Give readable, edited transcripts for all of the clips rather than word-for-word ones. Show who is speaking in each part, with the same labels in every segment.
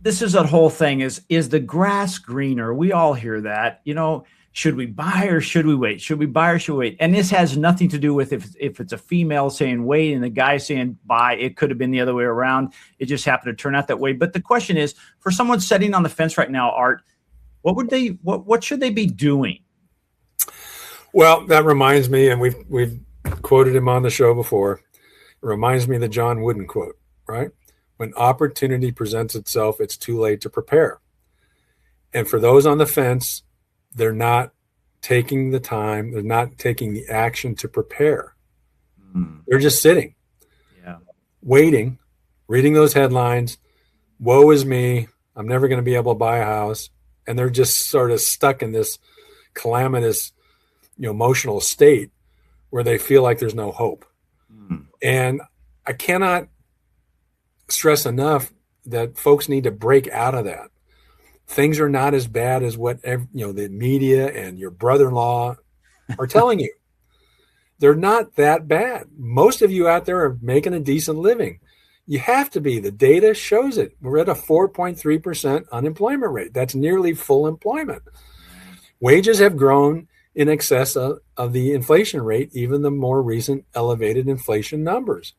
Speaker 1: this is that whole thing is the grass greener? We all hear that, should we buy or should we wait? Should we buy or should we wait? And this has nothing to do with if it's a female saying wait and the guy saying buy. It could have been the other way around. It just happened to turn out that way. But the question is, for someone sitting on the fence right now, Art, what should they be doing?
Speaker 2: Well, that reminds me, and we've quoted him on the show before. It reminds me of the John Wooden quote, right? When opportunity presents itself, it's too late to prepare. And for those on the fence, they're not taking the time, they're not taking the action to prepare. They're just sitting, waiting, reading those headlines. Woe is me. I'm never going to be able to buy a house. And they're just sort of stuck in this calamitous, emotional state where they feel like there's no hope. And I cannot stress enough that folks need to break out of that. Things are not as bad as what the media and your brother-in-law are telling you. They're not that bad. Most of you out there are making a decent living. You have to be. The data shows it. We're at a 4.3% unemployment rate. That's nearly full employment. Wages have grown in excess of the inflation rate, even the more recent elevated inflation numbers.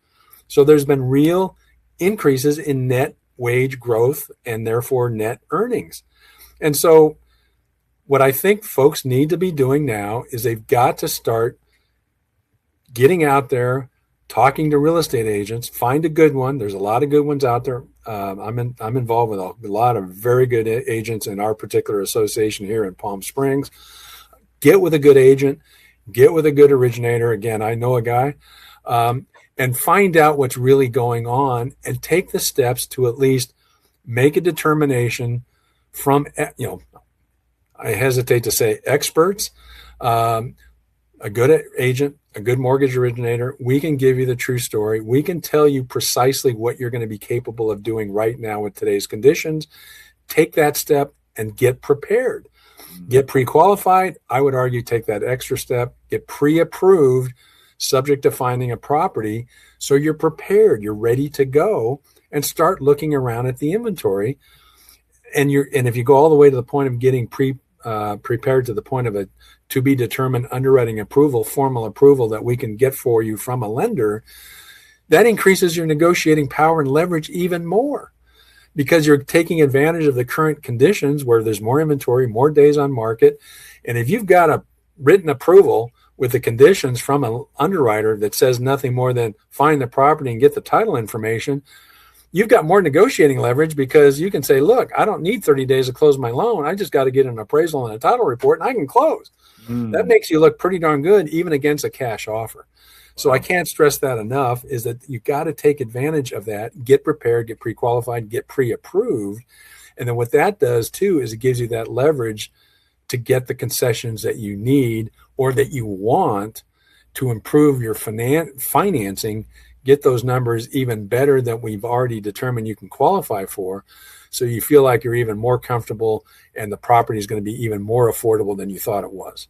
Speaker 2: So there's been real increases in net wage growth and therefore net earnings. And so what I think folks need to be doing now is they've got to start getting out there, talking to real estate agents, find a good one. There's a lot of good ones out there. I'm involved with a lot of very good agents in our particular association here in Palm Springs. Get with a good agent, get with a good originator. Again, I know a guy, and find out what's really going on and take the steps to at least make a determination from, I hesitate to say experts, a good agent, a good mortgage originator. We can give you the true story. We can tell you precisely what you're going to be capable of doing right now with today's conditions. Take that step and get prepared. Get pre-qualified. I would argue take that extra step, get pre-approved, subject to finding a property. So you're prepared, you're ready to go, and start looking around at the inventory. And if you go all the way to the point of getting prepared to the point of a to be determined underwriting approval, formal approval that we can get for you from a lender, that increases your negotiating power and leverage even more, because you're taking advantage of the current conditions where there's more inventory, more days on market. And if you've got a written approval with the conditions from an underwriter that says nothing more than find the property and get the title information, you've got more negotiating leverage, because you can say, look, I don't need 30 days to close my loan. I just got to get an appraisal and a title report and I can close. That makes you look pretty darn good, even against a cash offer. So I can't stress that enough, is that you got to take advantage of that, get prepared, get pre-qualified, get pre-approved. And then what that does too, is it gives you that leverage to get the concessions that you need or that you want to improve your financing, get those numbers even better than we've already determined you can qualify for. So you feel like you're even more comfortable and the property is going to be even more affordable than you thought it was.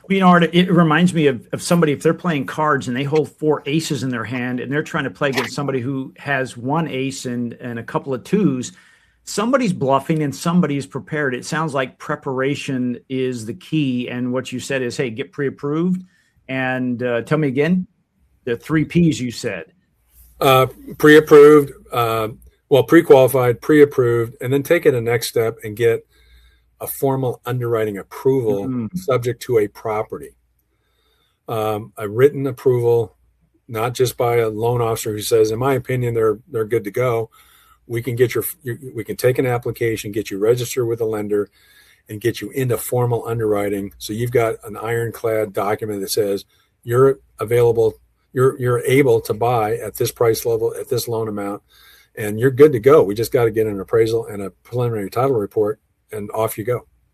Speaker 1: Well, Art, it reminds me of somebody, if they're playing cards and they hold 4 aces in their hand and they're trying to play against somebody who has 1 ace and a couple of 2s, somebody's bluffing and somebody's prepared. It sounds like preparation is the key. And what you said is, hey, get pre-approved. And tell me again, the 3 Ps you said.
Speaker 2: Pre-approved, pre-qualified, pre-approved, and then take it a next step and get a formal underwriting approval subject to a property. A written approval, not just by a loan officer who says, in my opinion, they're good to go. We can get we can take an application, get you registered with a lender, and get you into formal underwriting. So you've got an ironclad document that says you're available, you're able to buy at this price level, at this loan amount, and you're good to go. We just got to get an appraisal and a preliminary title report, and off you go.